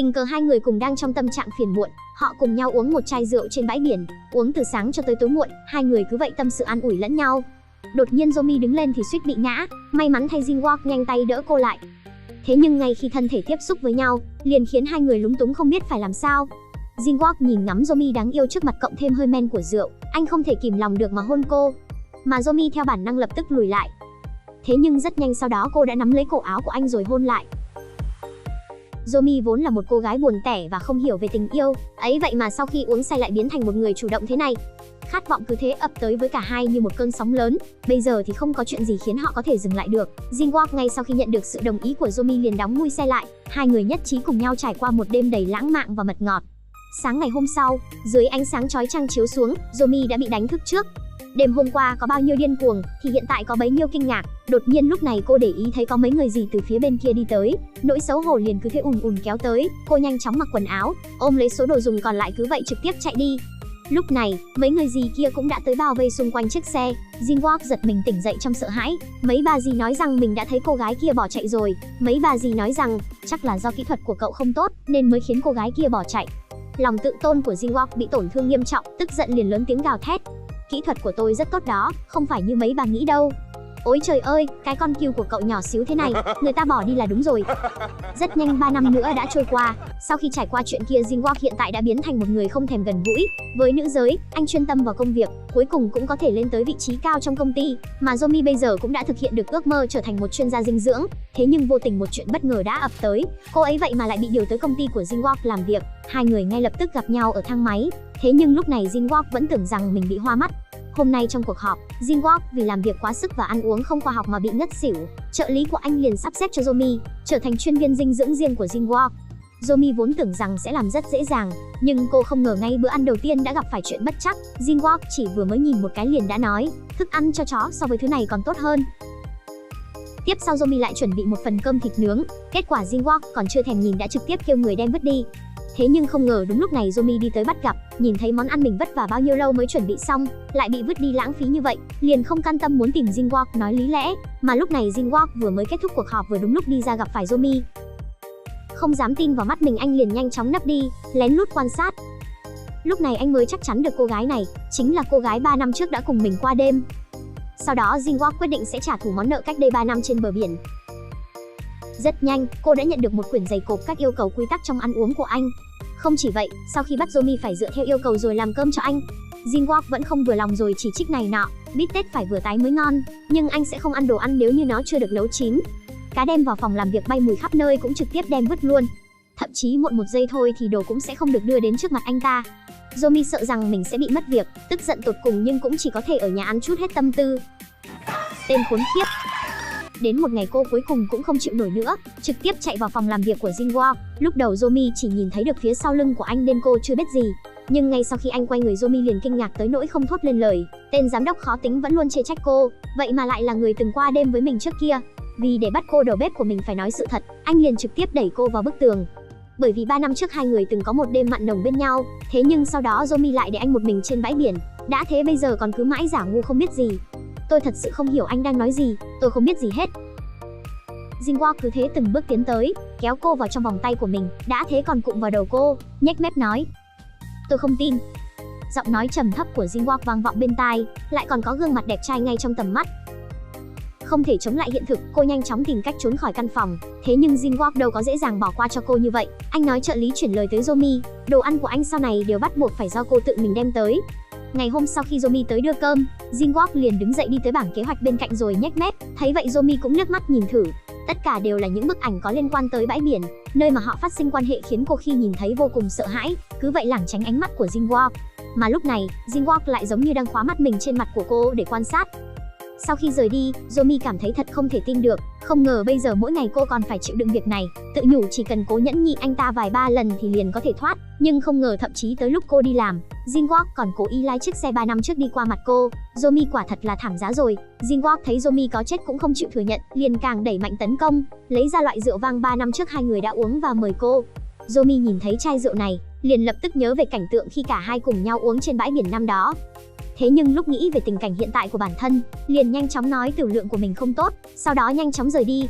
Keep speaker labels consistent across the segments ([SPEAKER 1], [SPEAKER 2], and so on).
[SPEAKER 1] Tình cờ hai người cùng đang trong tâm trạng phiền muộn, họ cùng nhau uống một chai rượu trên bãi biển, uống từ sáng cho tới tối muộn, hai người cứ vậy tâm sự an ủi lẫn nhau. Đột nhiên Yomi đứng lên thì suýt bị ngã, may mắn thay Jinwook nhanh tay đỡ cô lại. Thế nhưng ngay khi thân thể tiếp xúc với nhau, liền khiến hai người lúng túng không biết phải làm sao. Jinwook nhìn ngắm Yomi đáng yêu trước mặt cộng thêm hơi men của rượu, anh không thể kìm lòng được mà hôn cô. Mà Yomi theo bản năng lập tức lùi lại. Thế nhưng rất nhanh sau đó cô đã nắm lấy cổ áo của anh rồi hôn lại. Yomi vốn là một cô gái buồn tẻ và không hiểu về tình yêu, ấy vậy mà sau khi uống say lại biến thành một người chủ động thế này. Khát vọng cứ thế ập tới với cả hai như một cơn sóng lớn, bây giờ thì không có chuyện gì khiến họ có thể dừng lại được. Jinwook ngay sau khi nhận được sự đồng ý của Yomi liền đóng mui xe lại, hai người nhất trí cùng nhau trải qua một đêm đầy lãng mạn và mật ngọt. Sáng ngày hôm sau, dưới ánh sáng chói chang chiếu xuống, Yomi đã bị đánh thức trước. Đêm hôm qua có bao nhiêu điên cuồng thì hiện tại có bấy nhiêu kinh ngạc. Đột nhiên lúc này cô để ý thấy có mấy người gì từ phía bên kia đi tới, nỗi xấu hổ liền cứ thế ùn ùn kéo tới. Cô nhanh chóng mặc quần áo, ôm lấy số đồ dùng còn lại cứ vậy trực tiếp chạy đi. Lúc này, mấy người gì kia cũng đã tới bao vây xung quanh chiếc xe. Jinwook giật mình tỉnh dậy trong sợ hãi. Mấy bà dì nói rằng mình đã thấy cô gái kia bỏ chạy rồi. Mấy bà dì nói rằng chắc là do kỹ thuật của cậu không tốt nên mới khiến cô gái kia bỏ chạy. Lòng tự tôn của Jinwook bị tổn thương nghiêm trọng, tức giận liền lớn tiếng gào thét. Kỹ thuật của tôi rất tốt đó, không phải như mấy bà nghĩ đâu. Ôi trời ơi, cái con cừu của cậu nhỏ xíu thế này, người ta bỏ đi là đúng rồi. Rất nhanh 3 năm nữa đã trôi qua. Sau khi trải qua chuyện kia, Jinwook hiện tại đã biến thành một người không thèm gần gũi với nữ giới. Anh chuyên tâm vào công việc, cuối cùng cũng có thể lên tới vị trí cao trong công ty. Mà Yomi bây giờ cũng đã thực hiện được ước mơ trở thành một chuyên gia dinh dưỡng. Thế nhưng vô tình một chuyện bất ngờ đã ập tới. Cô ấy vậy mà lại bị điều tới công ty của Jinwook làm việc. Hai người ngay lập tức gặp nhau ở thang máy. Thế nhưng lúc này Jinwook vẫn tưởng rằng mình bị hoa mắt. Hôm nay trong cuộc họp, Jinwook vì làm việc quá sức và ăn uống không khoa học mà bị ngất xỉu. Trợ lý của anh liền sắp xếp cho Yomi trở thành chuyên viên dinh dưỡng riêng của Jinwook. Yomi vốn tưởng rằng sẽ làm rất dễ dàng, nhưng cô không ngờ ngay bữa ăn đầu tiên đã gặp phải chuyện bất trắc. Jinwook chỉ vừa mới nhìn một cái liền đã nói, thức ăn cho chó so với thứ này còn tốt hơn. Tiếp sau Yomi lại chuẩn bị một phần cơm thịt nướng, kết quả Jinwook còn chưa thèm nhìn đã trực tiếp kêu người đem vứt đi. Thế nhưng không ngờ đúng lúc này Yomi đi tới bắt gặp, nhìn thấy món ăn mình vất vả bao nhiêu lâu mới chuẩn bị xong, lại bị vứt đi lãng phí như vậy, liền không can tâm muốn tìm Jinwook nói lý lẽ. Mà lúc này Jinwook vừa mới kết thúc cuộc họp vừa đúng lúc đi ra gặp phải Yomi. Không dám tin vào mắt mình, anh liền nhanh chóng nấp đi, lén lút quan sát. Lúc này anh mới chắc chắn được cô gái này chính là cô gái 3 năm trước đã cùng mình qua đêm. Sau đó Jinwook quyết định sẽ trả thù món nợ cách đây 3 năm trên bờ biển. Rất nhanh, cô đã nhận được một quyển dày cộp các yêu cầu quy tắc trong ăn uống của anh. Không chỉ vậy, sau khi bắt Yomi phải dựa theo yêu cầu rồi làm cơm cho anh, Jinwook vẫn không vừa lòng rồi chỉ trích này nọ, bít tết phải vừa tái mới ngon, nhưng anh sẽ không ăn đồ ăn nếu như nó chưa được nấu chín. Cá đem vào phòng làm việc bay mùi khắp nơi cũng trực tiếp đem vứt luôn. Thậm chí muộn 1 giây thôi thì đồ cũng sẽ không được đưa đến trước mặt anh ta. Yomi sợ rằng mình sẽ bị mất việc, tức giận tột cùng nhưng cũng chỉ có thể ở nhà ăn trút hết tâm tư. Tên khốn khiếp. Đến một ngày cô cuối cùng cũng không chịu nổi nữa, trực tiếp chạy vào phòng làm việc của Jinwook. Lúc đầu Yomi chỉ nhìn thấy được phía sau lưng của anh nên cô chưa biết gì. Nhưng ngay sau khi anh quay người, Yomi liền kinh ngạc tới nỗi không thốt lên lời. Tên giám đốc khó tính vẫn luôn chê trách cô, vậy mà lại là người từng qua đêm với mình trước kia. Vì để bắt cô đầu bếp của mình phải nói sự thật, anh liền trực tiếp đẩy cô vào bức tường. Bởi vì 3 năm trước hai người từng có một đêm mặn nồng bên nhau, thế nhưng sau đó Yomi lại để anh một mình trên bãi biển. Đã thế bây giờ còn cứ mãi giả ngu không biết gì. Tôi thật sự không hiểu anh đang nói gì, tôi không biết gì hết. Jinwook cứ thế từng bước tiến tới, kéo cô vào trong vòng tay của mình, đã thế còn cụm vào đầu cô, nhếch mép nói. Tôi không tin. Giọng nói trầm thấp của Jinwook vang vọng bên tai, lại còn có gương mặt đẹp trai ngay trong tầm mắt. Không thể chống lại hiện thực, cô nhanh chóng tìm cách trốn khỏi căn phòng. Thế nhưng Jinwook đâu có dễ dàng bỏ qua cho cô như vậy. Anh nói trợ lý chuyển lời tới Yomi, đồ ăn của anh sau này đều bắt buộc phải do cô tự mình đem tới. Ngày hôm sau khi Yomi tới đưa cơm, Jinwook liền đứng dậy đi tới bảng kế hoạch bên cạnh rồi nhếch mép. Thấy vậy Yomi cũng liếc mắt nhìn thử. Tất cả đều là những bức ảnh có liên quan tới bãi biển, nơi mà họ phát sinh quan hệ, khiến cô khi nhìn thấy vô cùng sợ hãi, cứ vậy lảng tránh ánh mắt của Jinwook. Mà lúc này, Jinwook lại giống như đang khóa mắt mình trên mặt của cô để quan sát. Sau khi rời đi, Yomi cảm thấy thật không thể tin được, không ngờ bây giờ mỗi ngày cô còn phải chịu đựng việc này, tự nhủ chỉ cần cố nhẫn nhịn anh ta vài 3 lần thì liền có thể thoát, nhưng không ngờ thậm chí tới lúc cô đi làm, Jinwook còn cố ý lái chiếc xe 3 năm trước đi qua mặt cô. Yomi quả thật là thảm giá rồi. Jinwook thấy Yomi có chết cũng không chịu thừa nhận, liền càng đẩy mạnh tấn công, lấy ra loại rượu vang 3 năm trước hai người đã uống và mời cô. Yomi nhìn thấy chai rượu này, liền lập tức nhớ về cảnh tượng khi cả hai cùng nhau uống trên bãi biển năm đó. Thế nhưng lúc nghĩ về tình cảnh hiện tại của bản thân, liền nhanh chóng nói tiểu lượng của mình không tốt, sau đó nhanh chóng rời đi.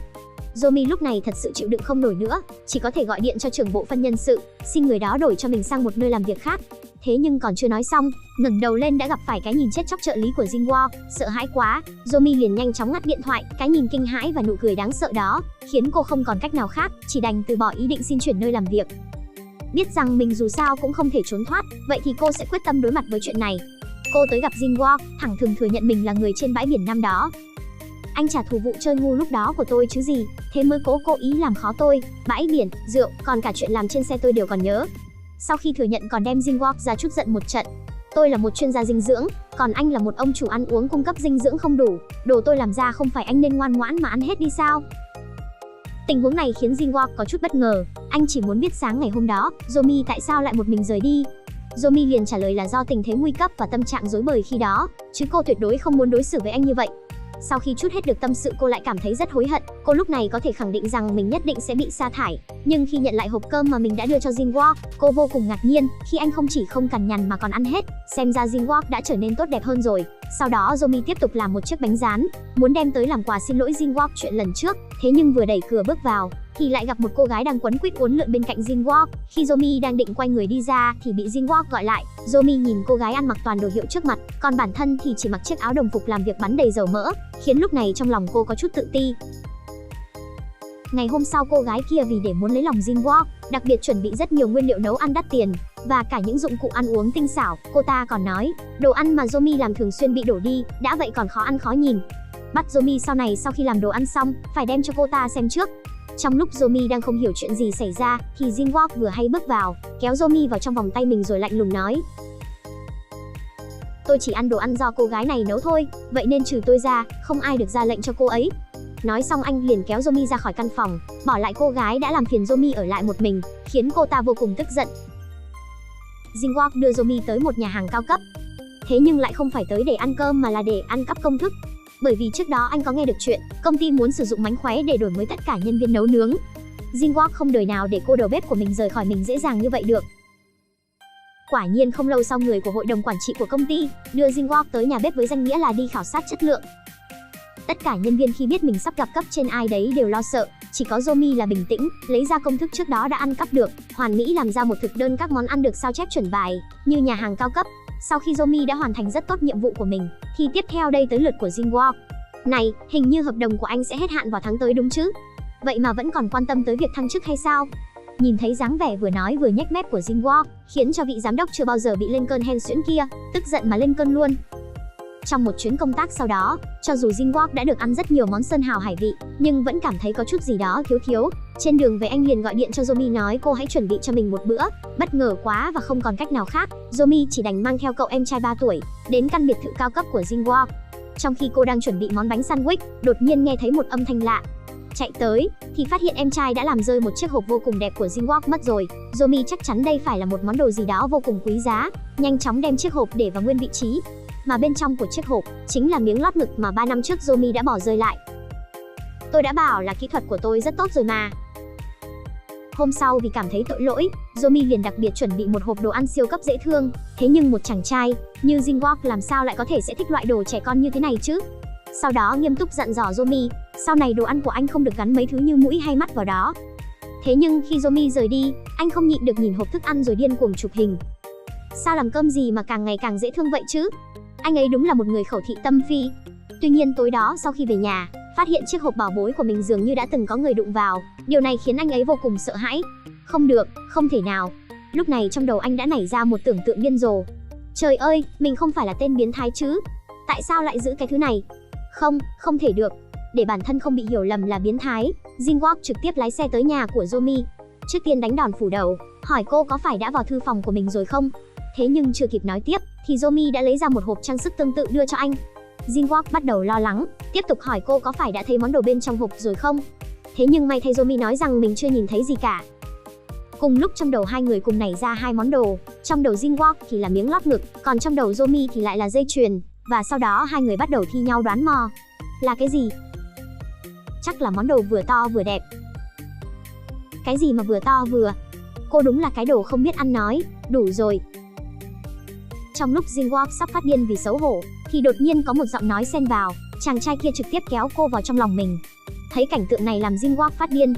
[SPEAKER 1] Yomi lúc này thật sự chịu đựng không nổi nữa, chỉ có thể gọi điện cho trưởng bộ phận nhân sự, xin người đó đổi cho mình sang một nơi làm việc khác. Thế nhưng còn chưa nói xong, ngẩng đầu lên đã gặp phải cái nhìn chết chóc trợ lý của Jinwoo. Sợ hãi quá, Yomi liền nhanh chóng ngắt điện thoại. Cái nhìn kinh hãi và nụ cười đáng sợ đó khiến cô không còn cách nào khác, chỉ đành từ bỏ ý định xin chuyển nơi làm việc. Biết rằng mình dù sao cũng không thể trốn thoát, vậy thì cô sẽ quyết tâm đối mặt với chuyện này. Cô tới gặp Jinwoo, thẳng thừng thừa nhận mình là người trên bãi biển năm đó. Anh trả thù vụ chơi ngu lúc đó của tôi chứ gì, thế mới cố ý làm khó tôi. Bãi biển, rượu, còn cả chuyện làm trên xe tôi đều còn nhớ. Sau khi thừa nhận còn đem Jinwoo ra chút giận một trận. Tôi là một chuyên gia dinh dưỡng, còn anh là một ông chủ ăn uống cung cấp dinh dưỡng không đủ. Đồ tôi làm ra không phải anh nên ngoan ngoãn mà ăn hết đi sao? Tình huống này khiến Jinwoo có chút bất ngờ. Anh chỉ muốn biết sáng ngày hôm đó, Yomi tại sao lại một mình rời đi. Yomi liền trả lời là do tình thế nguy cấp và tâm trạng rối bời khi đó, chứ cô tuyệt đối không muốn đối xử với anh như vậy. Sau khi trút hết được tâm sự, cô lại cảm thấy rất hối hận. Cô lúc này có thể khẳng định rằng mình nhất định sẽ bị sa thải. Nhưng khi nhận lại hộp cơm mà mình đã đưa cho Jinwoo, cô vô cùng ngạc nhiên khi anh không chỉ không cằn nhằn mà còn ăn hết. Xem ra Jinwoo đã trở nên tốt đẹp hơn rồi. Sau đó Yomi tiếp tục làm một chiếc bánh rán, muốn đem tới làm quà xin lỗi Jinwoo chuyện lần trước. Thế nhưng vừa đẩy cửa bước vào thì lại gặp một cô gái đang quấn quýt uốn lượn bên cạnh Jinwoo. Khi Yomi đang định quay người đi ra thì bị Jinwoo gọi lại. Yomi nhìn cô gái ăn mặc toàn đồ hiệu trước mặt, còn bản thân thì chỉ mặc chiếc áo đồng phục làm việc bắn đầy dầu mỡ, khiến lúc này trong lòng cô có chút tự ti. Ngày hôm sau, cô gái kia vì để muốn lấy lòng Jinwoo, đặc biệt chuẩn bị rất nhiều nguyên liệu nấu ăn đắt tiền và cả những dụng cụ ăn uống tinh xảo. Cô ta còn nói, đồ ăn mà Yomi làm thường xuyên bị đổ đi, đã vậy còn khó ăn khó nhìn. Bắt Yomi sau này sau khi làm đồ ăn xong, phải đem cho cô ta xem trước. Trong lúc Yomi đang không hiểu chuyện gì xảy ra, thì Jinwoo vừa hay bước vào, kéo Yomi vào trong vòng tay mình rồi lạnh lùng nói: tôi chỉ ăn đồ ăn do cô gái này nấu thôi, vậy nên trừ tôi ra, không ai được ra lệnh cho cô ấy. Nói xong anh liền kéo Yomi ra khỏi căn phòng, bỏ lại cô gái đã làm phiền Yomi ở lại một mình, khiến cô ta vô cùng tức giận. Jinwoo đưa Yomi tới một nhà hàng cao cấp. Thế nhưng lại không phải tới để ăn cơm mà là để ăn cắp công thức. Bởi vì trước đó anh có nghe được chuyện công ty muốn sử dụng mánh khóe để đổi mới tất cả nhân viên nấu nướng. Jinwoo không đời nào để cô đầu bếp của mình rời khỏi mình dễ dàng như vậy được. Quả nhiên không lâu sau, người của hội đồng quản trị của công ty đưa Jinwoo tới nhà bếp với danh nghĩa là đi khảo sát chất lượng. Tất cả nhân viên khi biết mình sắp gặp cấp trên ai đấy đều lo sợ, chỉ có Yomi là bình tĩnh, lấy ra công thức trước đó đã ăn cắp được, hoàn mỹ làm ra một thực đơn các món ăn được sao chép chuẩn bài, như nhà hàng cao cấp. Sau khi Yomi đã hoàn thành rất tốt nhiệm vụ của mình, thì tiếp theo đây tới lượt của Jinwoo. Này, hình như hợp đồng của anh sẽ hết hạn vào tháng tới đúng chứ? Vậy mà vẫn còn quan tâm tới việc thăng chức hay sao? Nhìn thấy dáng vẻ vừa nói vừa nhếch mép của Jinwoo, khiến cho vị giám đốc chưa bao giờ bị lên cơn hen suyễn kia tức giận mà lên cơn luôn. Trong một chuyến công tác sau đó, cho dù Jinwoo đã được ăn rất nhiều món sơn hào hải vị, nhưng vẫn cảm thấy có chút gì đó thiếu. Trên đường về anh liền gọi điện cho Yomi nói cô hãy chuẩn bị cho mình một bữa. Bất ngờ quá và không còn cách nào khác, Yomi chỉ đành mang theo cậu em trai 3 tuổi đến căn biệt thự cao cấp của Jinwoo. Trong khi cô đang chuẩn bị món bánh sandwich, đột nhiên nghe thấy một âm thanh lạ. Chạy tới thì phát hiện em trai đã làm rơi một chiếc hộp vô cùng đẹp của Jinwoo mất rồi. Yomi chắc chắn đây phải là một món đồ gì đó vô cùng quý giá, nhanh chóng đem chiếc hộp để vào nguyên vị trí. Mà bên trong của chiếc hộp chính là miếng lót ngực mà 3 năm trước Yomi đã bỏ rơi lại. Tôi đã bảo là kỹ thuật của tôi rất tốt rồi mà. Hôm sau vì cảm thấy tội lỗi, Yomi liền đặc biệt chuẩn bị một hộp đồ ăn siêu cấp dễ thương. Thế nhưng một chàng trai như Jinwoo làm sao lại có thể sẽ thích loại đồ trẻ con như thế này chứ? Sau đó nghiêm túc dặn dò Yomi, sau này đồ ăn của anh không được gắn mấy thứ như mũi hay mắt vào đó. Thế nhưng khi Yomi rời đi, anh không nhịn được nhìn hộp thức ăn rồi điên cuồng chụp hình. Sao làm cơm gì mà càng ngày càng dễ thương vậy chứ? Anh ấy đúng là một người khẩu thị tâm phi. Tuy nhiên tối đó sau khi về nhà, phát hiện chiếc hộp bảo bối của mình dường như đã từng có người đụng vào. Điều này khiến anh ấy vô cùng sợ hãi. Không được, không thể nào. Lúc này trong đầu anh đã nảy ra một tưởng tượng điên rồ. Trời ơi, mình không phải là tên biến thái chứ? Tại sao lại giữ cái thứ này? Không thể được. Để bản thân không bị hiểu lầm là biến thái, Jinwoo trực tiếp lái xe tới nhà của Yomi. Trước tiên đánh đòn phủ đầu, hỏi cô có phải đã vào thư phòng của mình rồi không? Thế nhưng chưa kịp nói tiếp thì Yomi đã lấy ra một hộp trang sức tương tự đưa cho anh. Jinwoo bắt đầu lo lắng, tiếp tục hỏi cô có phải đã thấy món đồ bên trong hộp rồi không? Thế nhưng may thay Yomi nói rằng mình chưa nhìn thấy gì cả. Cùng lúc trong đầu hai người cùng nảy ra hai món đồ, trong đầu Jinwoo thì là miếng lót ngực, còn trong đầu Yomi thì lại là dây chuyền. Và sau đó hai người bắt đầu thi nhau đoán mò. Là cái gì? Chắc là món đồ vừa to vừa đẹp. Cái gì mà vừa to vừa? Cô đúng là cái đồ không biết ăn nói, đủ rồi. Trong lúc Jinwoo sắp phát điên vì xấu hổ, thì đột nhiên có một giọng nói xen vào, chàng trai kia trực tiếp kéo cô vào trong lòng mình. Thấy cảnh tượng này làm Jinwoo phát điên.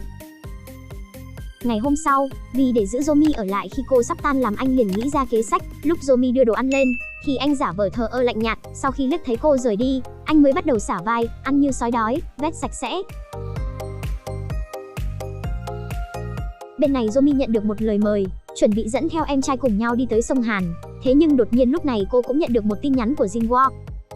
[SPEAKER 1] Ngày hôm sau, vì để giữ Yomi ở lại khi cô sắp tan làm, anh liền nghĩ ra kế sách. Lúc Yomi đưa đồ ăn lên, thì anh giả vờ thờ ơ lạnh nhạt. Sau khi liếc thấy cô rời đi, anh mới bắt đầu xả vai, ăn như sói đói, vét sạch sẽ. Bên này Yomi nhận được một lời mời, chuẩn bị dẫn theo em trai cùng nhau đi tới sông Hàn. Thế nhưng đột nhiên lúc này cô cũng nhận được một tin nhắn của Jinwoo.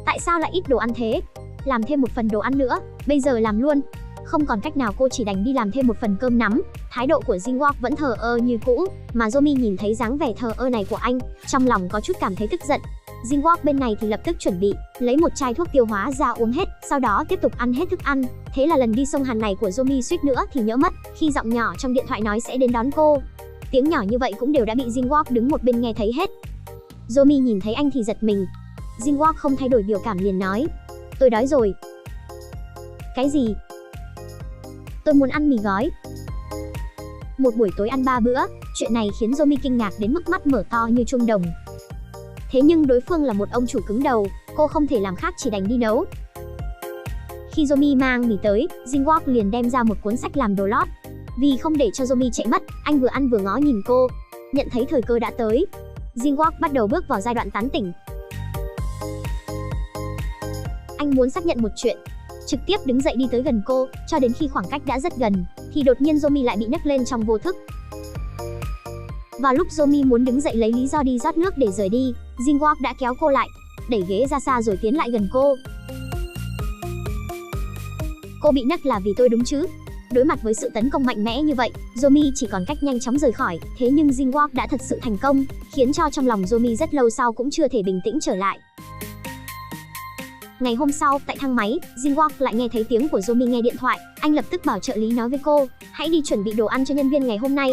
[SPEAKER 1] Tại sao lại ít đồ ăn thế? Làm thêm một phần đồ ăn nữa, bây giờ làm luôn. Không còn cách nào, cô chỉ đành đi làm thêm một phần cơm nắm. Thái độ của Jinwoo vẫn thờ ơ như cũ, mà Yomi nhìn thấy dáng vẻ thờ ơ này của anh, trong lòng có chút cảm thấy tức giận. Jinwoo bên này thì lập tức chuẩn bị lấy một chai thuốc tiêu hóa ra uống hết, sau đó tiếp tục ăn hết thức ăn. Thế là lần đi sông Hàn này của Yomi suýt nữa thì nhỡ mất, khi giọng nhỏ trong điện thoại nói sẽ đến đón cô. Tiếng nhỏ như vậy cũng đều đã bị Jinwoo đứng một bên nghe thấy hết. Yomi nhìn thấy anh thì giật mình. Jinwoo không thay đổi biểu cảm liền nói, tôi đói rồi. Cái gì? Tôi muốn ăn mì gói. Một buổi tối ăn 3 bữa, chuyện này khiến Yomi kinh ngạc đến mức mắt mở to như chuông đồng. Thế nhưng đối phương là một ông chủ cứng đầu, cô không thể làm khác chỉ đành đi nấu. Khi Yomi mang mì tới, Jinwoo liền đem ra một cuốn sách làm đồ lót. Vì không để cho Yomi chạy mất, anh vừa ăn vừa ngó nhìn cô. Nhận thấy thời cơ đã tới, Jinwoo bắt đầu bước vào giai đoạn tán tỉnh. Anh muốn xác nhận một chuyện, trực tiếp đứng dậy đi tới gần cô, cho đến khi khoảng cách đã rất gần, thì đột nhiên Yomi lại bị nhấc lên trong vô thức. Vào lúc Yomi muốn đứng dậy lấy lý do đi rót nước để rời đi, Jinwoo đã kéo cô lại, đẩy ghế ra xa rồi tiến lại gần cô. Cô bị nhấc là vì tôi đúng chứ? Đối mặt với sự tấn công mạnh mẽ như vậy, Yomi chỉ còn cách nhanh chóng rời khỏi. Thế nhưng Jinwoo đã thật sự thành công, khiến cho trong lòng Yomi rất lâu sau cũng chưa thể bình tĩnh trở lại. Ngày hôm sau, tại thang máy, Jinwoo lại nghe thấy tiếng của Yomi nghe điện thoại. Anh lập tức bảo trợ lý nói với cô, hãy đi chuẩn bị đồ ăn cho nhân viên ngày hôm nay.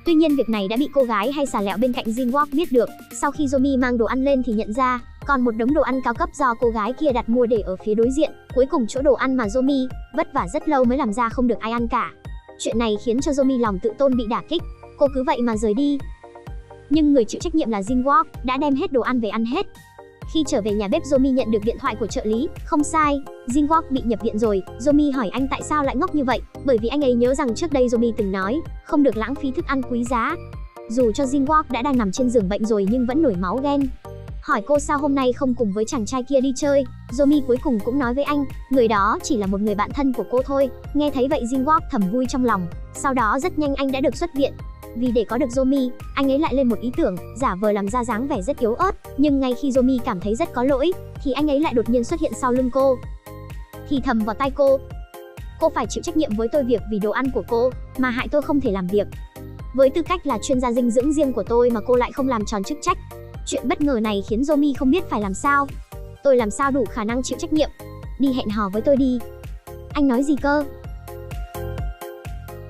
[SPEAKER 1] Tuy nhiên việc này đã bị cô gái hay xà lẹo bên cạnh Jinwoo biết được. Sau khi Yomi mang đồ ăn lên thì nhận ra còn một đống đồ ăn cao cấp do cô gái kia đặt mua để ở phía đối diện. Cuối cùng chỗ đồ ăn mà Yomi vất vả rất lâu mới làm ra không được ai ăn cả. Chuyện này khiến cho Yomi lòng tự tôn bị đả kích. Cô cứ vậy mà rời đi. Nhưng người chịu trách nhiệm là Jinwoo đã đem hết đồ ăn về ăn hết. Khi trở về nhà bếp, Yomi nhận được điện thoại của trợ lý. Không sai, Jinwoo bị nhập viện rồi. Yomi hỏi anh tại sao lại ngốc như vậy, bởi vì anh ấy nhớ rằng trước đây Yomi từng nói không được lãng phí thức ăn quý giá. Dù cho Jinwoo đã đang nằm trên giường bệnh rồi nhưng vẫn nổi máu ghen. Hỏi cô sao hôm nay không cùng với chàng trai kia đi chơi. Yomi cuối cùng cũng nói với anh, người đó chỉ là một người bạn thân của cô thôi. Nghe thấy vậy Jinwoo thầm vui trong lòng. Sau đó rất nhanh anh đã được xuất viện. Vì để có được Yomi, anh ấy lại lên một ý tưởng, giả vờ làm ra dáng vẻ rất yếu ớt. Nhưng ngay khi Yomi cảm thấy rất có lỗi, thì anh ấy lại đột nhiên xuất hiện sau lưng cô, thì thầm vào tai cô phải chịu trách nhiệm với tôi, việc vì đồ ăn của cô mà hại tôi không thể làm việc. Với tư cách là chuyên gia dinh dưỡng riêng của tôi mà cô lại không làm tròn chức trách. Chuyện bất ngờ này khiến Yomi không biết phải làm sao. Tôi làm sao đủ khả năng chịu trách nhiệm. Đi hẹn hò với tôi đi. Anh nói gì cơ?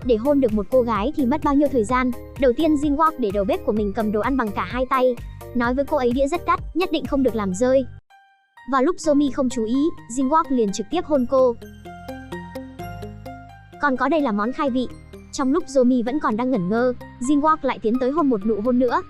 [SPEAKER 1] Để hôn được một cô gái thì mất bao nhiêu thời gian? Đầu tiên Jinwoo để đầu bếp của mình cầm đồ ăn bằng cả hai tay, nói với cô ấy đĩa rất đắt, nhất định không được làm rơi. Vào lúc Yomi không chú ý, Jinwoo liền trực tiếp hôn cô. Còn có đây là món khai vị. Trong lúc Yomi vẫn còn đang ngẩn ngơ, Jinwoo lại tiến tới hôn một nụ hôn nữa.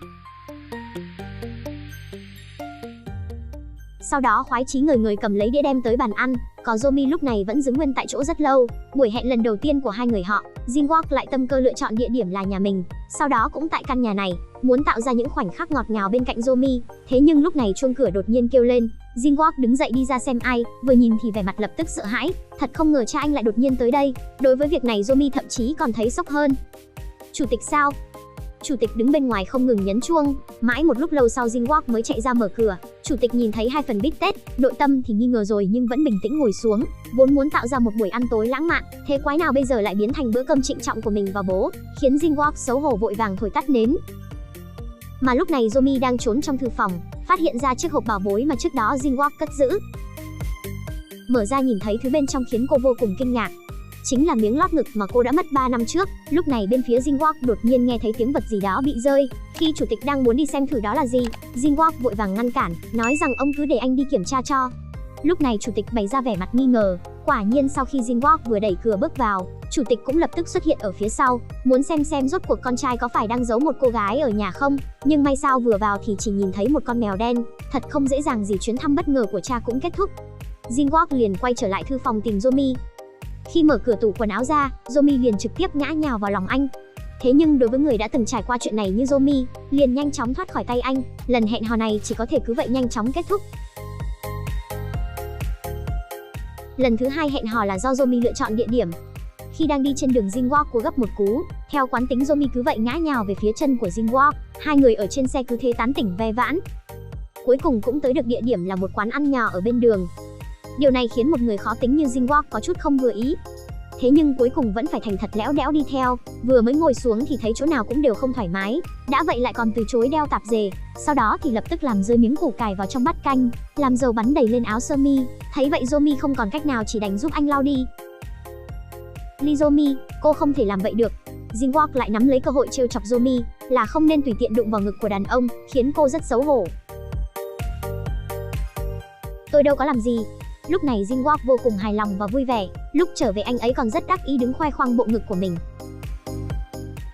[SPEAKER 1] Sau đó khoái chí người cầm lấy đĩa đem tới bàn ăn. Có Yomi lúc này vẫn đứng nguyên tại chỗ rất lâu. Buổi hẹn lần đầu tiên của hai người họ, Jinwoo lại tâm cơ lựa chọn địa điểm là nhà mình. Sau đó cũng tại căn nhà này, muốn tạo ra những khoảnh khắc ngọt ngào bên cạnh Yomi. Thế nhưng lúc này chuông cửa đột nhiên kêu lên. Jinwoo đứng dậy đi ra xem ai, vừa nhìn thì vẻ mặt lập tức sợ hãi. Thật không ngờ cha anh lại đột nhiên tới đây. Đối với việc này Yomi thậm chí còn thấy sốc hơn. Chủ tịch sao? Chủ tịch đứng bên ngoài không ngừng nhấn chuông. Mãi một lúc lâu sau Jinwoo mới chạy ra mở cửa. Chủ tịch nhìn thấy hai phần bít tết, nội tâm thì nghi ngờ rồi nhưng vẫn bình tĩnh ngồi xuống. Vốn muốn tạo ra một buổi ăn tối lãng mạn, thế quái nào bây giờ lại biến thành bữa cơm trịnh trọng của mình và bố, khiến Jinwoo xấu hổ vội vàng thổi tắt nến. Mà lúc này Yomi đang trốn trong thư phòng, phát hiện ra chiếc hộp bảo bối mà trước đó Jinwoo cất giữ. Mở ra nhìn thấy thứ bên trong khiến cô vô cùng kinh ngạc. Chính là miếng lót ngực mà cô đã mất 3 năm trước. Lúc này bên phía Jinwoo đột nhiên nghe thấy tiếng vật gì đó bị rơi. Khi chủ tịch đang muốn đi xem thử đó là gì, Jinwoo vội vàng ngăn cản, nói rằng ông cứ để anh đi kiểm tra cho. Lúc này chủ tịch bày ra vẻ mặt nghi ngờ. Quả nhiên sau khi Jinwoo vừa đẩy cửa bước vào, chủ tịch cũng lập tức xuất hiện ở phía sau, muốn xem rốt cuộc con trai có phải đang giấu một cô gái ở nhà không. Nhưng may sao vừa vào thì chỉ nhìn thấy một con mèo đen. Thật không dễ dàng gì chuyến thăm bất ngờ của cha cũng kết thúc. Jinwoo liền quay trở lại thư phòng tìm Yomi. Khi mở cửa tủ quần áo ra, Yomi liền trực tiếp ngã nhào vào lòng anh. Thế nhưng đối với người đã từng trải qua chuyện này như Yomi, liền nhanh chóng thoát khỏi tay anh, lần hẹn hò này chỉ có thể cứ vậy nhanh chóng kết thúc. Lần thứ hai hẹn hò là do Yomi lựa chọn địa điểm. Khi đang đi trên đường Jinwook, cô gấp một cú, theo quán tính Yomi cứ vậy ngã nhào về phía chân của Jinwook. Hai người ở trên xe cứ thế tán tỉnh ve vãn. Cuối cùng cũng tới được địa điểm là một quán ăn nhỏ ở bên đường. Điều này khiến một người khó tính như Jinwook có chút không vừa ý. Thế nhưng cuối cùng vẫn phải thành thật lẽo đẽo đi theo. Vừa mới ngồi xuống thì thấy chỗ nào cũng đều không thoải mái, đã vậy lại còn từ chối đeo tạp dề. Sau đó thì lập tức làm rơi miếng củ cải vào trong bát canh, làm dầu bắn đầy lên áo sơ mi. Thấy vậy Yomi không còn cách nào, chỉ đành giúp anh lau đi. Lee Yomi, cô không thể làm vậy được. Jinwook lại nắm lấy cơ hội trêu chọc Yomi là không nên tùy tiện đụng vào ngực của đàn ông, khiến cô rất xấu hổ. Tôi đâu có làm gì. Lúc này Jinwook vô cùng hài lòng và vui vẻ. Lúc trở về anh ấy còn rất đắc ý đứng khoe khoang bộ ngực của mình.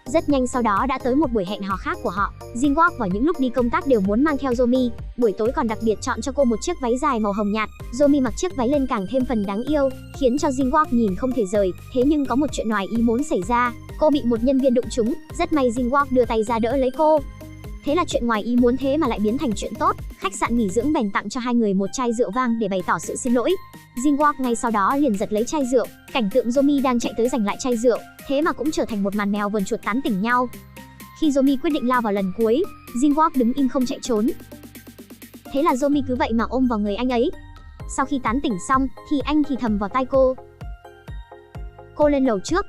[SPEAKER 1] Rất nhanh sau đó đã tới một buổi hẹn hò khác của họ. Jinwook vào những lúc đi công tác đều muốn mang theo Yomi. Buổi tối còn đặc biệt chọn cho cô một chiếc váy dài màu hồng nhạt. Yomi mặc chiếc váy lên càng thêm phần đáng yêu, khiến cho Jinwook nhìn không thể rời. Thế nhưng có một chuyện ngoài ý muốn xảy ra. Cô bị một nhân viên đụng trúng. Rất may Jinwook đưa tay ra đỡ lấy cô. Thế là chuyện ngoài ý muốn thế mà lại biến thành chuyện tốt. Khách sạn nghỉ dưỡng bèn tặng cho hai người một chai rượu vang để bày tỏ sự xin lỗi. Jinwook ngay sau đó liền giật lấy chai rượu. Cảnh tượng Yomi đang chạy tới giành lại chai rượu, thế mà cũng trở thành một màn mèo vờn chuột tán tỉnh nhau. Khi Yomi quyết định lao vào lần cuối, Jinwook đứng im không chạy trốn. Thế là Yomi cứ vậy mà ôm vào người anh ấy. Sau khi tán tỉnh xong thì anh thì thầm vào tai cô. Cô lên lầu trước.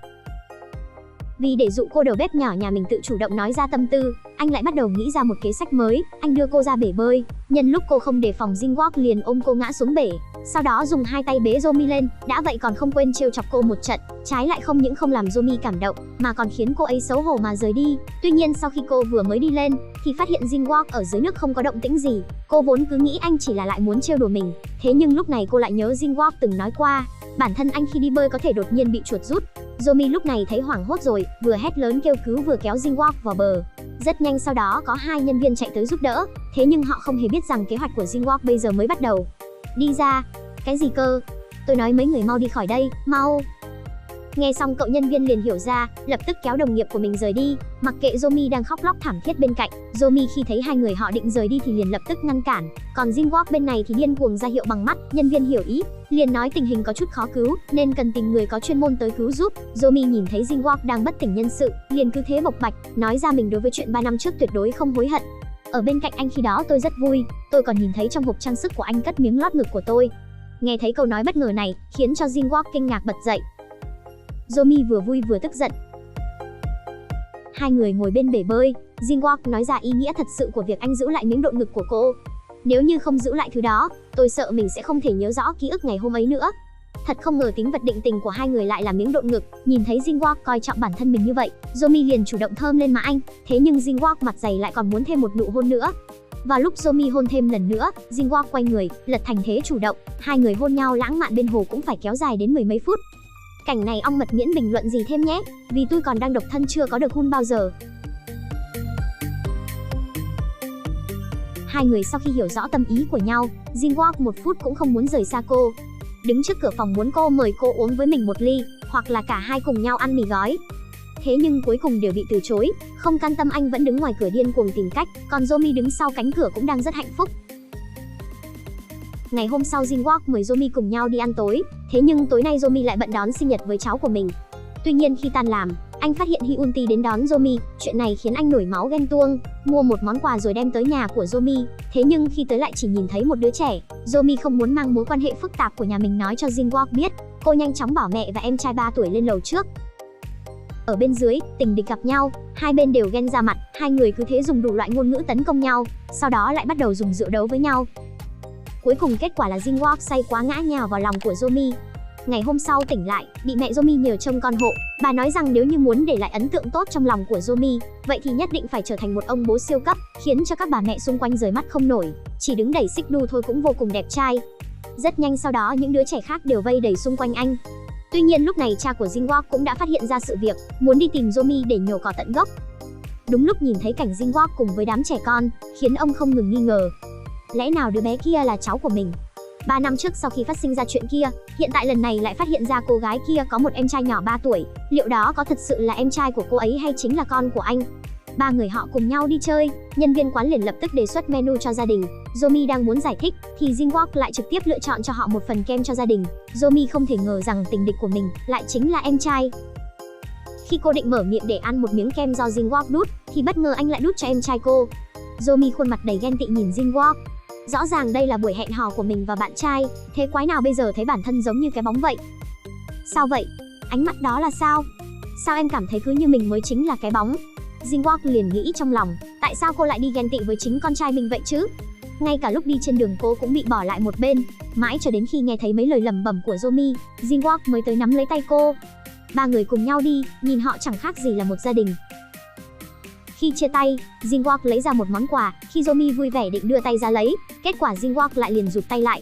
[SPEAKER 1] Vì để dụ cô đầu bếp nhỏ nhà mình tự chủ động nói ra tâm tư, anh lại bắt đầu nghĩ ra một kế sách mới. Anh đưa cô ra bể bơi. Nhân lúc cô không đề phòng, Jinwook liền ôm cô ngã xuống bể. Sau đó dùng hai tay bế Yomi lên. Đã vậy còn không quên trêu chọc cô một trận. Trái lại không những không làm Yomi cảm động, mà còn khiến cô ấy xấu hổ mà rời đi. Tuy nhiên sau khi cô vừa mới đi lên thì phát hiện Jinwook ở dưới nước không có động tĩnh gì. Cô vốn cứ nghĩ anh chỉ là lại muốn trêu đùa mình. Thế nhưng lúc này cô lại nhớ Jinwook từng nói qua, bản thân anh khi đi bơi có thể đột nhiên bị chuột rút. Yomi lúc này thấy hoảng hốt rồi, vừa hét lớn kêu cứu vừa kéo Jinwook vào bờ. Rất nhanh sau đó có hai nhân viên chạy tới giúp đỡ. Thế nhưng họ không hề biết rằng kế hoạch của Jinwook bây giờ mới bắt đầu. Đi ra. Cái gì cơ? Tôi nói mấy người mau đi khỏi đây, mau. Nghe xong cậu nhân viên liền hiểu ra, lập tức kéo đồng nghiệp của mình rời đi, mặc kệ Yomi đang khóc lóc thảm thiết bên cạnh. Yomi khi thấy hai người họ định rời đi thì liền lập tức ngăn cản, còn Jinwook bên này thì điên cuồng ra hiệu bằng mắt. Nhân viên hiểu ý, liền nói tình hình có chút khó cứu nên cần tìm người có chuyên môn tới cứu giúp. Yomi nhìn thấy Jinwook đang bất tỉnh nhân sự, liền cứ thế bộc bạch, nói ra mình đối với chuyện 3 năm trước tuyệt đối không hối hận. Ở bên cạnh anh khi đó tôi rất vui, tôi còn nhìn thấy trong hộp trang sức của anh cất miếng lót ngực của tôi. Nghe thấy câu nói bất ngờ này, khiến cho Jinwook kinh ngạc bật dậy. Yomi vừa vui vừa tức giận. Hai người ngồi bên bể bơi, Jinwook nói ra ý nghĩa thật sự của việc anh giữ lại miếng độn ngực của cô. Nếu như không giữ lại thứ đó, tôi sợ mình sẽ không thể nhớ rõ ký ức ngày hôm ấy nữa. Thật không ngờ tính vật định tình của hai người lại là miếng độn ngực. Nhìn thấy Jinwook coi trọng bản thân mình như vậy, Yomi liền chủ động thơm lên má anh. Thế nhưng Jinwook mặt dày lại còn muốn thêm một nụ hôn nữa. Và lúc Yomi hôn thêm lần nữa, Jinwook quay người, lật thành thế chủ động. Hai người hôn nhau lãng mạn bên hồ cũng phải kéo dài đến 10 mấy phút. Cảnh này ong mật miễn bình luận gì thêm nhé, vì tôi còn đang độc thân chưa có được hôn bao giờ. Hai người sau khi hiểu rõ tâm ý của nhau, Jinwook một phút cũng không muốn rời xa cô. Đứng trước cửa phòng muốn cô mời cô uống với mình một ly, hoặc là cả hai cùng nhau ăn mì gói. Thế nhưng cuối cùng đều bị từ chối. Không can tâm anh vẫn đứng ngoài cửa điên cuồng tìm cách, còn Yomi đứng sau cánh cửa cũng đang rất hạnh phúc. Ngày hôm sau Jinwook mời Yomi cùng nhau đi ăn tối. Thế nhưng tối nay Yomi lại bận đón sinh nhật với cháu của mình. Tuy nhiên khi tan làm, anh phát hiện Hyunti đến đón Yomi. Chuyện này khiến anh nổi máu ghen tuông, mua một món quà rồi đem tới nhà của Yomi. Thế nhưng khi tới lại chỉ nhìn thấy một đứa trẻ. Yomi không muốn mang mối quan hệ phức tạp của nhà mình nói cho Jinwook biết. Cô nhanh chóng bảo mẹ và em trai 3 tuổi lên lầu trước. Ở bên dưới, tình địch gặp nhau, hai bên đều ghen ra mặt. Hai người cứ thế dùng đủ loại ngôn ngữ tấn công nhau, sau đó lại bắt đầu dùng rượu đấu với nhau. Cuối cùng kết quả là Jinwook say quá ngã nhào vào lòng của Yomi. Ngày hôm sau tỉnh lại, bị mẹ Yomi nhờ trông con hộ. Bà nói rằng nếu như muốn để lại ấn tượng tốt trong lòng của Yomi, vậy thì nhất định phải trở thành một ông bố siêu cấp, khiến cho các bà mẹ xung quanh rời mắt không nổi. Chỉ đứng đẩy xích đu thôi cũng vô cùng đẹp trai. Rất nhanh sau đó những đứa trẻ khác đều vây đầy xung quanh anh. Tuy nhiên lúc này cha của Jinwook cũng đã phát hiện ra sự việc, muốn đi tìm Yomi để nhổ cỏ tận gốc. Đúng lúc nhìn thấy cảnh Jinwook cùng với đám trẻ con, khiến ông không ngừng nghi ngờ. Lẽ nào đứa bé kia là cháu của mình? 3 năm trước sau khi phát sinh ra chuyện kia, hiện tại lần này lại phát hiện ra cô gái kia có một em trai nhỏ 3 tuổi, liệu đó có thật sự là em trai của cô ấy hay chính là con của anh? Ba người họ cùng nhau đi chơi, nhân viên quán liền lập tức đề xuất menu cho gia đình. Yomi đang muốn giải thích thì Jinwook lại trực tiếp lựa chọn cho họ một phần kem cho gia đình. Yomi không thể ngờ rằng tình địch của mình lại chính là em trai. Khi cô định mở miệng để ăn một miếng kem do Jinwook đút thì bất ngờ anh lại đút cho em trai cô. Yomi khuôn mặt đầy ghen tị nhìn Jinwook. Rõ ràng đây là buổi hẹn hò của mình và bạn trai, thế quái nào bây giờ thấy bản thân giống như cái bóng vậy? Sao vậy? Ánh mắt đó là sao? Sao em cảm thấy cứ như mình mới chính là cái bóng? Jinwook liền nghĩ trong lòng, tại sao cô lại đi ghen tị với chính con trai mình vậy chứ? Ngay cả lúc đi trên đường cô cũng bị bỏ lại một bên. Mãi cho đến khi nghe thấy mấy lời lẩm bẩm của Yomi, Jinwook mới tới nắm lấy tay cô. Ba người cùng nhau đi, nhìn họ chẳng khác gì là một gia đình. Khi chia tay, Jinwook lấy ra một món quà, khi Yomi vui vẻ định đưa tay ra lấy, kết quả Jinwook lại liền rụt tay lại.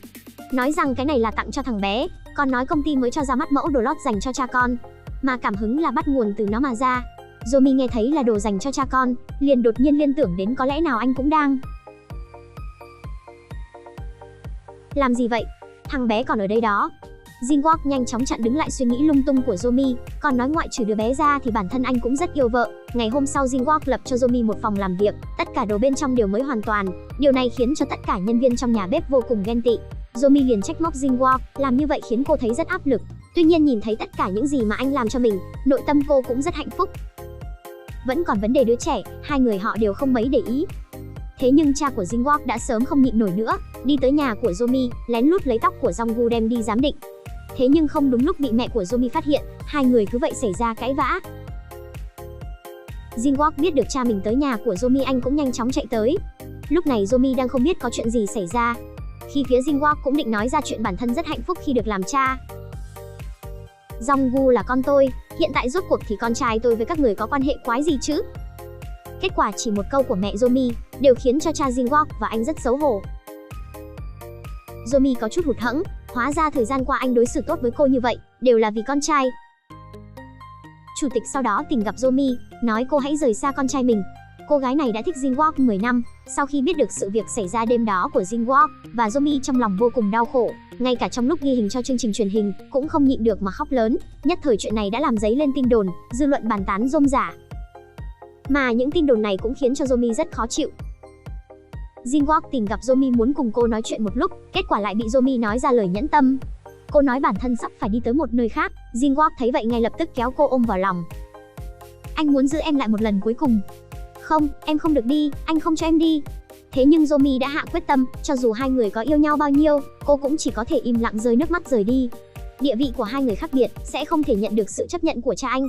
[SPEAKER 1] Nói rằng cái này là tặng cho thằng bé, còn nói công ty mới cho ra mắt mẫu đồ lót dành cho cha con, mà cảm hứng là bắt nguồn từ nó mà ra. Yomi nghe thấy là đồ dành cho cha con, liền đột nhiên liên tưởng đến có lẽ nào anh cũng đang làm gì vậy? Thằng bé còn ở đây đó. Jinwook nhanh chóng chặn đứng lại suy nghĩ lung tung của Yomi, còn nói ngoại trừ đứa bé ra thì bản thân anh cũng rất yêu vợ. Ngày hôm sau Jinwook lập cho Yomi một phòng làm việc, tất cả đồ bên trong đều mới hoàn toàn. Điều này khiến cho tất cả nhân viên trong nhà bếp vô cùng ghen tị. Yomi liền trách móc Jinwook, làm như vậy khiến cô thấy rất áp lực. Tuy nhiên nhìn thấy tất cả những gì mà anh làm cho mình, nội tâm cô cũng rất hạnh phúc. Vẫn còn vấn đề đứa trẻ, hai người họ đều không mấy để ý. Thế nhưng cha của Jinwook đã sớm không nhịn nổi nữa, đi tới nhà của Yomi, lén lút lấy tóc của Jongwoo đem đi giám định. Thế nhưng không đúng lúc bị mẹ của Yomi phát hiện, hai người cứ vậy xảy ra cãi vã. Jinwook biết được cha mình tới nhà của Yomi, anh cũng nhanh chóng chạy tới. Lúc này Yomi đang không biết có chuyện gì xảy ra. Khi phía Jinwook cũng định nói ra chuyện bản thân rất hạnh phúc khi được làm cha. Jongwoo là con tôi, hiện tại rốt cuộc thì con trai tôi với các người có quan hệ quái gì chứ? Kết quả chỉ một câu của mẹ Yomi đều khiến cho cha Jinwook và anh rất xấu hổ. Yomi có chút hụt hẫng, hóa ra thời gian qua anh đối xử tốt với cô như vậy đều là vì con trai. Chủ tịch sau đó tìm gặp Yomi, nói cô hãy rời xa con trai mình. Cô gái này đã thích Jinwook 10 năm, sau khi biết được sự việc xảy ra đêm đó của Jinwook và Yomi trong lòng vô cùng đau khổ, ngay cả trong lúc ghi hình cho chương trình truyền hình cũng không nhịn được mà khóc lớn. Nhất thời chuyện này đã làm dấy lên tin đồn, dư luận bàn tán rôm rả. Mà những tin đồn này cũng khiến cho Yomi rất khó chịu. Jinwook tìm gặp Yomi muốn cùng cô nói chuyện một lúc, kết quả lại bị Yomi nói ra lời nhẫn tâm. Cô nói bản thân sắp phải đi tới một nơi khác, Jinwook thấy vậy ngay lập tức kéo cô ôm vào lòng. Anh muốn giữ em lại một lần cuối cùng. Không, em không được đi, anh không cho em đi. Thế nhưng Yomi đã hạ quyết tâm, cho dù hai người có yêu nhau bao nhiêu, cô cũng chỉ có thể im lặng rơi nước mắt rời đi. Địa vị của hai người khác biệt, sẽ không thể nhận được sự chấp nhận của cha anh.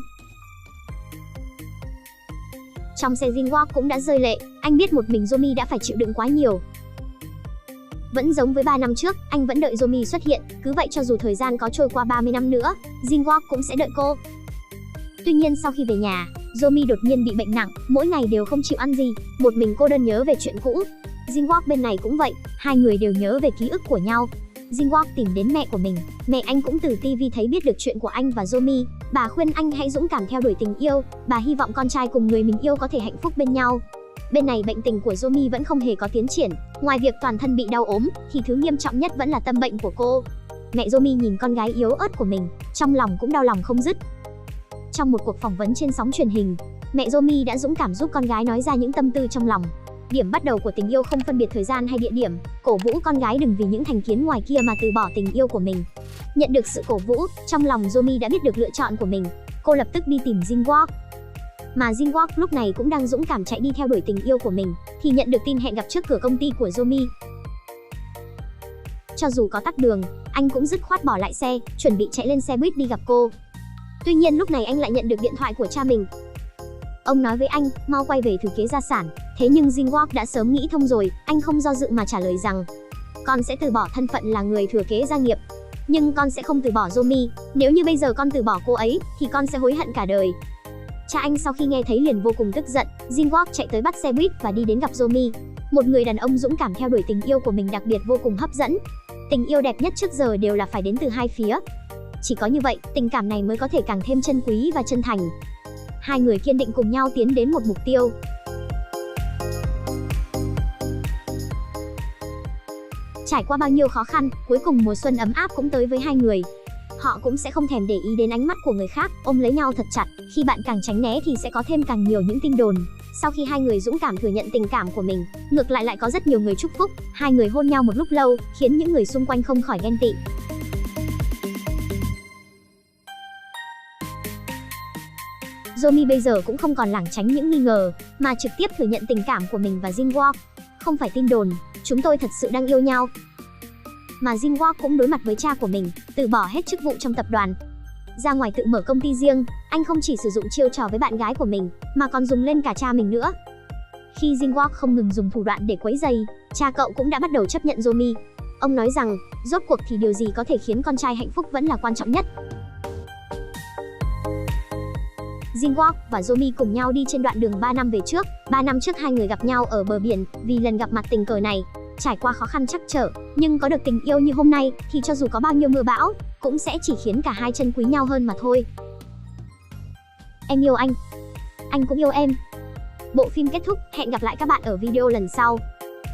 [SPEAKER 1] Trong xe Jinwook cũng đã rơi lệ, anh biết một mình Yomi đã phải chịu đựng quá nhiều. Vẫn giống với 3 năm trước, anh vẫn đợi Yomi xuất hiện, cứ vậy cho dù thời gian có trôi qua 30 năm nữa, Jinwook cũng sẽ đợi cô. Tuy nhiên sau khi về nhà, Yomi đột nhiên bị bệnh nặng, mỗi ngày đều không chịu ăn gì, một mình cô đơn nhớ về chuyện cũ. Jinwook bên này cũng vậy, hai người đều nhớ về ký ức của nhau. Jinwook tìm đến mẹ của mình, mẹ anh cũng từ TV thấy biết được chuyện của anh và Yomi. Bà khuyên anh hãy dũng cảm theo đuổi tình yêu, bà hy vọng con trai cùng người mình yêu có thể hạnh phúc bên nhau. Bên này bệnh tình của Yomi vẫn không hề có tiến triển, ngoài việc toàn thân bị đau ốm, thì thứ nghiêm trọng nhất vẫn là tâm bệnh của cô. Mẹ Yomi nhìn con gái yếu ớt của mình, trong lòng cũng đau lòng không dứt. Trong một cuộc phỏng vấn trên sóng truyền hình, mẹ Yomi đã dũng cảm giúp con gái nói ra những tâm tư trong lòng. Điểm bắt đầu của tình yêu không phân biệt thời gian hay địa điểm, cổ vũ con gái đừng vì những thành kiến ngoài kia mà từ bỏ tình yêu của mình. Nhận được sự cổ vũ, trong lòng Yomi đã biết được lựa chọn của mình, cô lập tức đi tìm Jinwook. Mà Jinwook lúc này cũng đang dũng cảm chạy đi theo đuổi tình yêu của mình, thì nhận được tin hẹn gặp trước cửa công ty của Yomi. Cho dù có tắc đường, anh cũng dứt khoát bỏ lại xe, chuẩn bị chạy lên xe buýt đi gặp cô. Tuy nhiên lúc này anh lại nhận được điện thoại của cha mình. Ông nói với anh, mau quay về thừa kế gia sản. Thế nhưng Jinwook đã sớm nghĩ thông rồi, anh không do dự mà trả lời rằng con sẽ từ bỏ thân phận là người thừa kế gia nghiệp, nhưng con sẽ không từ bỏ Yomi. Nếu như bây giờ con từ bỏ cô ấy, thì con sẽ hối hận cả đời. Cha anh sau khi nghe thấy liền vô cùng tức giận. Jinwook chạy tới bắt xe buýt và đi đến gặp Yomi, một người đàn ông dũng cảm theo đuổi tình yêu của mình, đặc biệt vô cùng hấp dẫn. Tình yêu đẹp nhất trước giờ đều là phải đến từ hai phía. Chỉ có như vậy, tình cảm này mới có thể càng thêm chân quý và chân thành. Hai người kiên định cùng nhau tiến đến một mục tiêu. Trải qua bao nhiêu khó khăn, cuối cùng mùa xuân ấm áp cũng tới với hai người. Họ cũng sẽ không thèm để ý đến ánh mắt của người khác, ôm lấy nhau thật chặt. Khi bạn càng tránh né thì sẽ có thêm càng nhiều những tin đồn. Sau khi hai người dũng cảm thừa nhận tình cảm của mình, ngược lại có rất nhiều người chúc phúc. Hai người hôn nhau một lúc lâu, khiến những người xung quanh không khỏi ghen tị. Jomi bây giờ cũng không còn lảng tránh những nghi ngờ, mà trực tiếp thừa nhận tình cảm của mình và Jin-wook. Không phải tin đồn, chúng tôi thật sự đang yêu nhau. Mà Jin-wook cũng đối mặt với cha của mình, từ bỏ hết chức vụ trong tập đoàn, ra ngoài tự mở công ty riêng. Anh không chỉ sử dụng chiêu trò với bạn gái của mình, mà còn dùng lên cả cha mình nữa. Khi Jin-wook không ngừng dùng thủ đoạn để quấy rầy, cha cậu cũng đã bắt đầu chấp nhận Jomi. Ông nói rằng, rốt cuộc thì điều gì có thể khiến con trai hạnh phúc vẫn là quan trọng nhất. Jin-wook và Jomi cùng nhau đi trên đoạn đường 3 năm về trước. 3 năm trước hai người gặp nhau ở bờ biển, vì lần gặp mặt tình cờ này, trải qua khó khăn trắc trở, nhưng có được tình yêu như hôm nay thì cho dù có bao nhiêu mưa bão, cũng sẽ chỉ khiến cả hai chân quý nhau hơn mà thôi. Em yêu anh cũng yêu em. Bộ phim kết thúc, hẹn gặp lại các bạn ở video lần sau.